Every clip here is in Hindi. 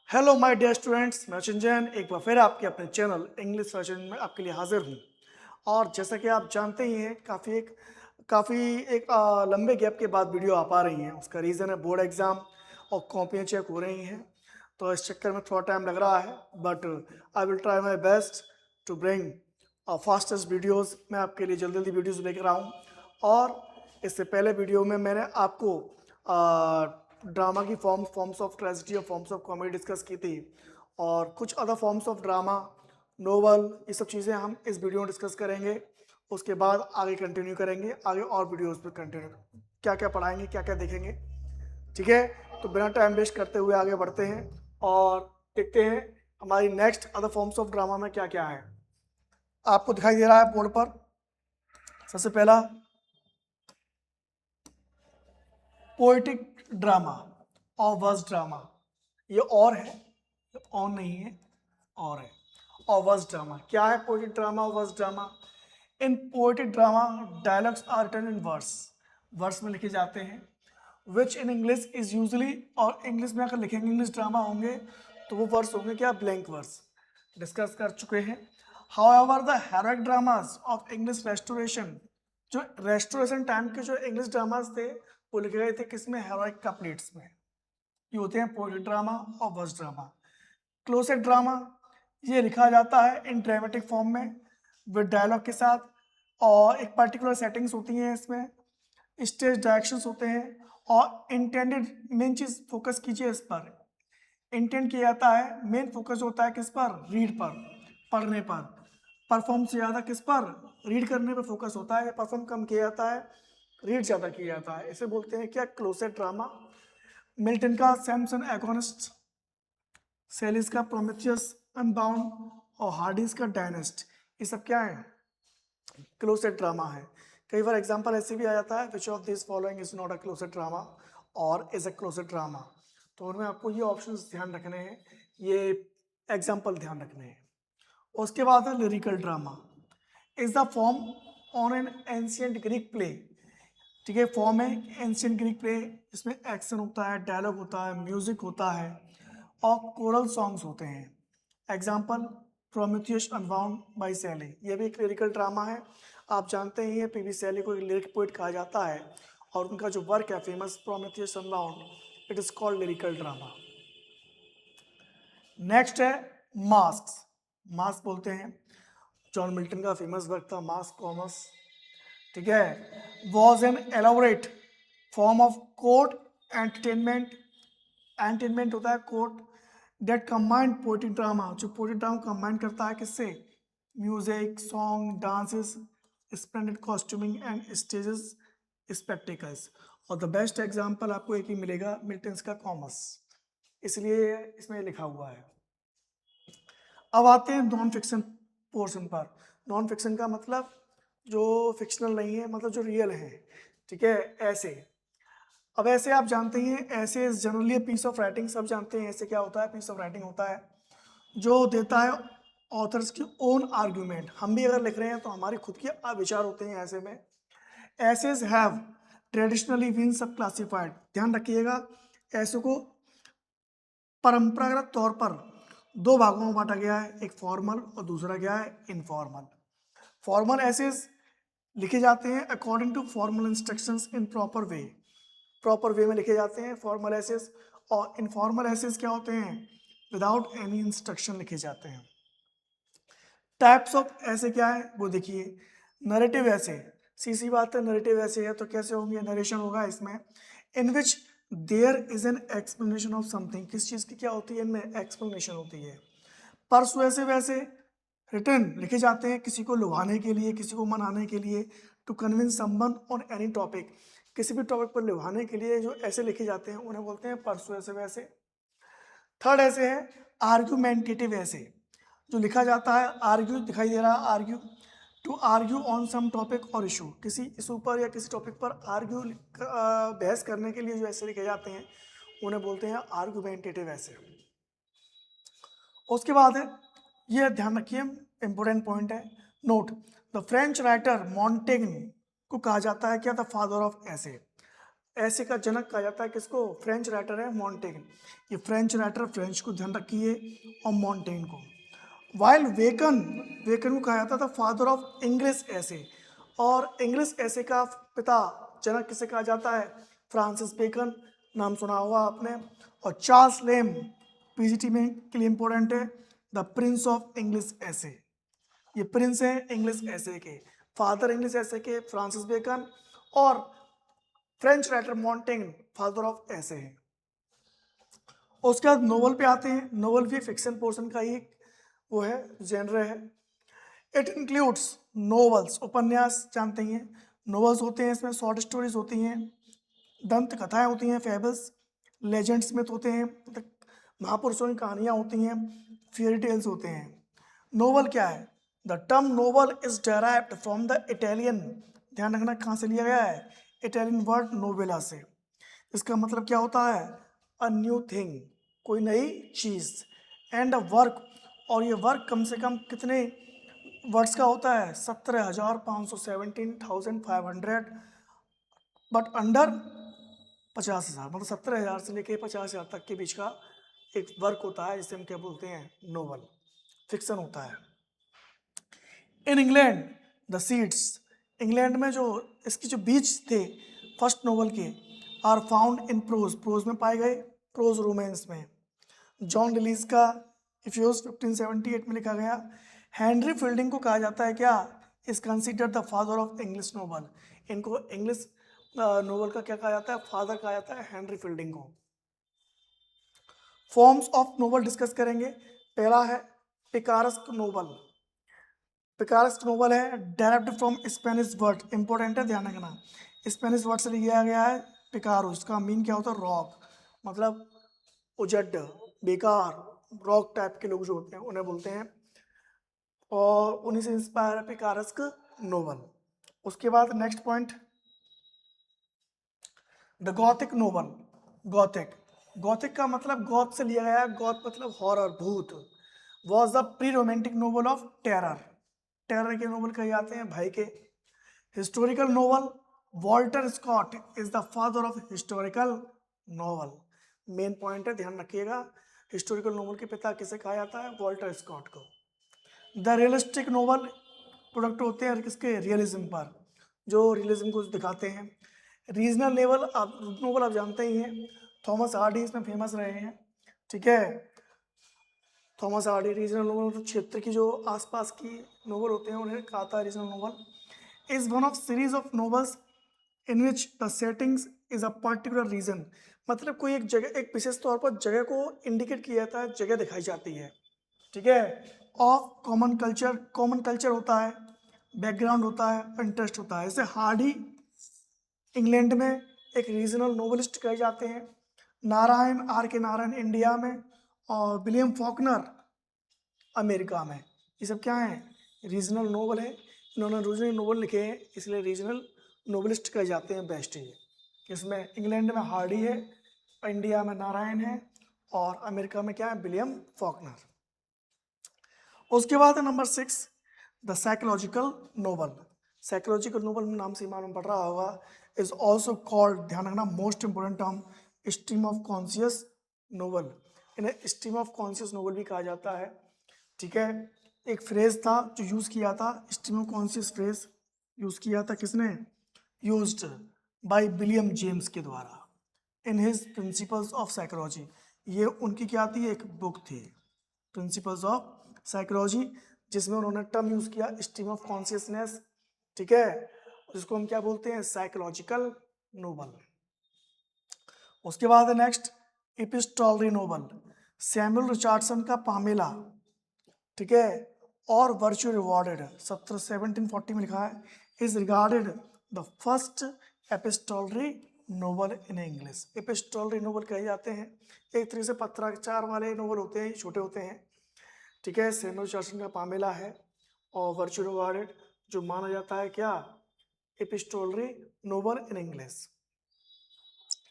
हेलो माय डियर स्टूडेंट्स, मैं चिंजन एक बार फिर आपके अपने चैनल इंग्लिश वर्जन में आपके लिए हाजिर हूँ। और जैसा कि आप जानते ही हैं, काफ़ी एक लंबे गैप के बाद वीडियो आ पा रही हैं। उसका रीज़न है बोर्ड एग्ज़ाम और कॉपियाँ चेक हो रही हैं, तो इस चक्कर में थोड़ा टाइम लग रहा है। But I will try my best to bring fastest videos. मैं आपके लिए जल्दी जल्दी वीडियोज़ लेकर आऊँ। और इससे पहले वीडियो में मैंने आपको ड्रामा की फॉर्म्स ऑफ ट्रेजेडी और फॉर्म्स ऑफ कॉमेडी डिस्कस की थी, और कुछ other forms of drama, novel, ये सब चीज़ें हम इस वीडियो में डिस्कस करेंगे। उसके बाद आगे कंटिन्यू करेंगे, आगे और वीडियोस पे कंटिन्यू क्या क्या पढ़ाएंगे, क्या क्या देखेंगे। ठीक है, तो बिना टाइम वेस्ट करते हुए आगे बढ़ते हैं और देखते हैं हमारी next other forms of drama में क्या क्या है। आपको दिखाई दे रहा है बोर्ड पर सबसे पहला पोएटिक ड्रामा और वर्स ड्रामा। ये और है, ये ऑन नहीं है, और है। और वर्स ड्रामा क्या है? पोएटिक ड्रामा और verse drama. In poetic drama dialogues are written in verse, verse में लिखे जाते हैं। Which in English is usually, और इंग्लिश में अगर लिखेंगे इंग्लिश ड्रामा होंगे तो वो वर्स होंगे क्या? Blank verse. डिस्कस कर चुके हैं। However the heroic dramas of English restoration, जो रेस्टोरेशन टाइम के जो इंग्लिश ड्रामास थे वो लिखे गए थे किसमें? हेरोइक कपलेट्स में। ये होते हैं पोएटिक ड्रामा और वर्स ड्रामा। क्लोसेट ड्रामा, ये लिखा जाता है इन ड्रामेटिक फॉर्म में विद डायलॉग के साथ, और एक पर्टिकुलर सेटिंग्स होती हैं इसमें, स्टेज डायरेक्शंस होते हैं, और इंटेंडेड, मेन चीज फोकस कीजिए इस पर, इंटेंट किया जाता है, मेन फोकस होता है किस पर? रीड पर, पढ़ने पर। परफॉर्म से ज़्यादा किस पर? रीड करने पर फोकस होता है। परफॉर्म कम किया जाता है, रीड ज़्यादा किया जाता है। इसे बोलते हैं क्या? Closet drama. मिल्टन का सैमसन एगोनिस्ट, सेलिस का प्रोमेथियस अनबाउंड, और हार्डीज का डायनेस्ट, ये सब क्या है? क्लोसेट ड्रामा है। कई बार एग्जांपल ऐसे भी आ जाता है, which of this following is not a closet drama और इज अ क्लोसेट ड्रामा। तो उनमें आपको ये ऑप्शंस ध्यान रखने हैं, ये एग्जांपल ध्यान रखने हैं। उसके बाद है lyrical drama, is the form on an ancient Greek play. ठीक है, फॉर्म है एंशियंट ग्रीक प्ले, इसमें एक्शन होता है, डायलॉग होता है, म्यूजिक होता है, और कोरल सॉन्ग्स होते हैं। एग्जाम्पल प्रोमेथियस अनबाउंड बाई शैली, ये भी एक लिरिकल ड्रामा है। आप जानते ही हैं पीवी शैली को एक लिरिक पोइट कहा जाता है, और उनका जो वर्क है famous Prometheus Unbound, it is called lyrical drama. Next है मास्क। मास्क बोलते हैं, जॉन मिल्टन का फेमस वर्क था मास्क कॉमर्स। ठीक है, was an elaborate form of court entertainment. Entertainment होता है court, that combined poetic drama, जो पोएटिक ड्रामा कंबाइन करता है किससे? Music, song, dances, splendid costuming and stages spectacles. और द बेस्ट एग्जांपल आपको एक ही मिलेगा, मिल्टन्स का कॉमर्स, इसलिए इसमें लिखा हुआ है। अब आते हैं नॉन फिक्शन पोर्शन पर। नॉन फिक्शन का मतलब जो फिक्शनल नहीं है, मतलब जो रियल है। ठीक है, ऐसे। अब ऐसे आप जानते ही हैं, ऐसे जनरली पीस ऑफ राइटिंग, सब जानते हैं ऐसे क्या होता है। पीस ऑफ राइटिंग होता है जो देता है ऑथर्स की ओन आर्ग्यूमेंट। हम भी अगर लिख रहे हैं तो हमारे खुद के विचार होते हैं ऐसे में। एसेज हैव ट्रेडिशनली बीन सब क्लासिफाइड, ध्यान रखिएगा, ऐसे को परंपरागत तौर पर दो भागों में बांटा गया है, एक फॉर्मल और दूसरा क्या है? इनफॉर्मल। फॉर्मल एसेज लिखे जाते हैं according to formal instructions in proper way, proper way में लिखे जाते हैं फॉर्मल एसेज। और इनफॉर्मल एसेज क्या होते हैं? विदाउट एनी इंस्ट्रक्शन लिखे जाते हैं। टाइप्स ऑफ ऐसे क्या है वो देखिए। नरेटिव ऐसे, सी बात है, नरेटिव ऐसे है तो कैसे होंगे? नरेशन होगा इसमें, in which there is an explanation of something, किस चीज की क्या होती है? इनमें एक्सप्लेनेशन होती है। परसुएसिव ऐसे, रिटर्न लिखे जाते हैं किसी को लुभाने के लिए, किसी को मनाने के लिए, to convince someone on any topic, किसी भी टॉपिक पर लुभाने के लिए जो ऐसे लिखे जाते हैं उन्हें बोलते हैं परसुएसिव ऐसे। थर्ड ऐसे है आर्ग्यूमेंटेटिव ऐसे, जो लिखा जाता है, आर्ग्यू दिखाई दे रहा है, argue, to argue on some topic और इशू, किसी इशू पर या किसी टॉपिक पर आर्ग्यू, बहस करने के लिए जो ऐसे लिखे जाते हैं उन्हें बोलते हैं आर्ग्यूमेंटेटिव ऐसे। उसके बाद है, ये ध्यान रखिए, इंपॉर्टेंट पॉइंट है, नोट, द फ्रेंच राइटर मॉन्टेग्न को कहा जाता है क्या? द फादर ऑफ ऐसे। ऐसे का जनक कहा जाता है किसको? फ्रेंच राइटर है मॉन्टेन। ये फ्रेंच राइटर, फ्रेंच को ध्यान रखिए, और मॉन्टेन को। वाइल वेकन, वेकन को कहा जाता था फादर ऑफ इंग्लिश ऐसे, और इंग्लिश ऐसे का पिता जनक किसे कहा जाता है? फ्रांसिस बेकन, नाम सुना होगा आपने। और चार्ल्स लेम, पीजीटी में के लिए इंपॉर्टेंट है, द प्रिंस ऑफ इंग्लिश ऐसे। ये प्रिंस है इंग्लिश ऐसे के, फादर इंग्लिश ऐसे के फ्रांसिस बेकन, और फ्रेंच राइटर मॉन्टेन फादर ऑफ ऐसे हैं। उसके बाद नोवेल पे आते हैं। नोवेल भी फिक्शन पोर्शन का ही वो है, जेनर है। इट इंक्लूड्स नोवेल्स, उपन्यास जानते ही हैं, नोवेल्स होते हैं इसमें, शॉर्ट स्टोरीज होती हैं, दंत कथाएं होती हैं, फेबल्स, लेजेंड्स में होते हैं, मतलब महापुरुषों की कहानियां होती हैं, फेयरी टेल्स होते हैं। नोवेल क्या है? The term novel is derived from the Italian, ध्यान रखना कहाँ से लिया गया है? इटालियन वर्ड नोवेला से। इसका मतलब क्या होता है? अ न्यू थिंग, कोई नई चीज, एंड अ वर्क, और ये वर्क कम से कम कितने वर्ड्स का होता है? 17,500, 17,500, बट अंडर 50,000, मतलब 17,000 से लेके 50,000 तक के बीच का एक वर्क होता है, जिसे हम क्या बोलते हैं? नोवेल, फिक्शन होता है। In England the seeds, England में जो इसकी जो बीज थे फर्स्ट नोवेल के, are found in prose, prose में पाए गए, प्रोज रोमांस में। जॉन डिलीज का इफ्यूज 1578 में लिखा गया। हेनरी फील्डिंग को कहा जाता है क्या? Is considered the father of English novel. इनको इंग्लिश नोवेल का क्या कहा जाता है? फादर कहा जाता है हेनरी फील्डिंग को। फॉर्म्स ऑफ नोवेल डिस्कस करेंगे। पहला है पिकारेस्क नोवेल। पिकारेस्क नोवेल है derived from Spanish word, important है, ध्यान रखना, स्पेनिश वर्ड से लिया गया है पिकारो। इसका मीन क्या होता है? रॉक, मतलब उजड, बेकार, रॉक टाइप के लोग जो होते हैं उन्हें बोलते हैं, और उन्हीं से इंस्पायर है पिकारेस्क नोवेल। उसके बाद next point, the Gothic novel. Gothic, Gothic का मतलब गॉथ से लिया गया है, गॉथ मतलब हॉरर, भूत। Was the pre romantic novel of terror, terror के नोवेल कहे जाते हैं भय के। Historical novel, Walter Scott is the father of historical novel. Main point है, ध्यान रखिएगा, हिस्टोरिकल नोवेल के पिता किसे कहा जाता है? वॉल्टर स्कॉट को। द रियलिस्टिक नोवेल, प्रोडक्ट होते हैं किसके? रियलिज्म पर, जो रियलिज्म को दिखाते हैं। रीजनल लेवल, आप नोवेल आप जानते ही हैं, थॉमस हार्डी इसमें फेमस रहे हैं, ठीक है। थॉमस हार्डी रीजनल नोवेल, मतलब क्षेत्र की जो आसपास की नोवेल होते हैं उन्हें कहा था regional novel. Is one of series of novels in which the settings is a particular region, मतलब कोई एक जगह, एक विशेष तौर पर जगह को इंडिकेट किया जाता है, जगह दिखाई जाती है, ठीक है। Of common culture, common culture होता है, बैकग्राउंड होता है, इंटरेस्ट होता है। जैसे हार्डी इंग्लैंड में एक रीजनल नोवेलिस्ट कहे जाते हैं, नारायण, आर के नारायण इंडिया में, और विलियम फॉकनर अमेरिका में। ये सब क्या है? रीजनल नोवेल है, इन्होंने रीजनल नोवेल लिखे हैं, इसलिए रीजनल नोवेलिस्ट कहे जाते हैं, बेस्ट है। इसमें इंग्लैंड में हार्डी है, इंडिया में नारायण है, और अमेरिका में क्या है? William Faulkner. उसके बाद है number 6, the psychological novel. Psychological novel नाम से मालूम पड़ रहा होगा, इज ऑल्सो कॉल्ड, ध्यान रखना, most important term, stream of conscious novel. इन्हें स्ट्रीम ऑफ कॉन्शियस नोवेल भी कहा जाता है, ठीक है। एक फ्रेज था जो यूज किया था, stream of conscious phrase use किया था किसने? यूज्ड बाय विलियम जेम्स के द्वारा in his principles of psychology. ये उनकी क्या थी? एक बुक थी, प्रिंसिपल्स ऑफ साइकोलॉजी, जिसमें उन्होंने टर्म यूज किया स्ट्रीम ऑफ कॉन्शियसनेस, ठीक है, जिसको हम क्या बोलते हैं? Psychological novel. उसके बाद है next epistolary novel, Samuel Richardson का पामेला, ठीक है, और वर्च्यू रिवॉर्डेड 1740 में लिखा है, is regarded the first epistolary novel in English. Epistolary novel कहे जाते हैं, एक तरीके से पत्राचार वाले नोवेल होते हैं, छोटे होते हैं, ठीक है। सैमुअल रिचर्डसन का पामेला है, और वर्च्यू रिवॉर्डेड जो माना जाता है क्या? Epistolary novel in English.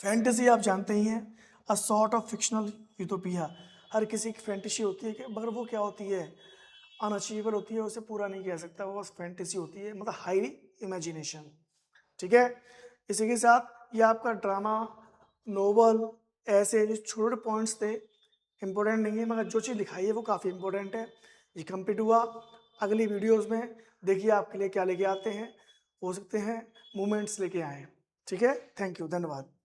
Fantasy आप जानते ही हैं, a sort of fictional utopia. हर किसी की फैंटेसी होती है कि, मगर वो क्या होती है? अनअचीवेबल होती है, उसे पूरा नहीं कह सकता, वो बस फैंटेसी होती है, मतलब हाई इमेजिनेशन, ठीक है। इसी के साथ ये आपका ड्रामा, नोवेल, ऐसे जो छोटे पॉइंट्स थे इम्पोर्टेंट नहीं है, मगर जो चीज़ लिखाई है वो काफ़ी इम्पोर्टेंट है। ये कंप्लीट हुआ। अगली वीडियोस में देखिए आपके लिए क्या लेके आते हैं, हो सकते हैं मूवमेंट्स लेके आएँ। ठीक है, थैंक यू, धन्यवाद।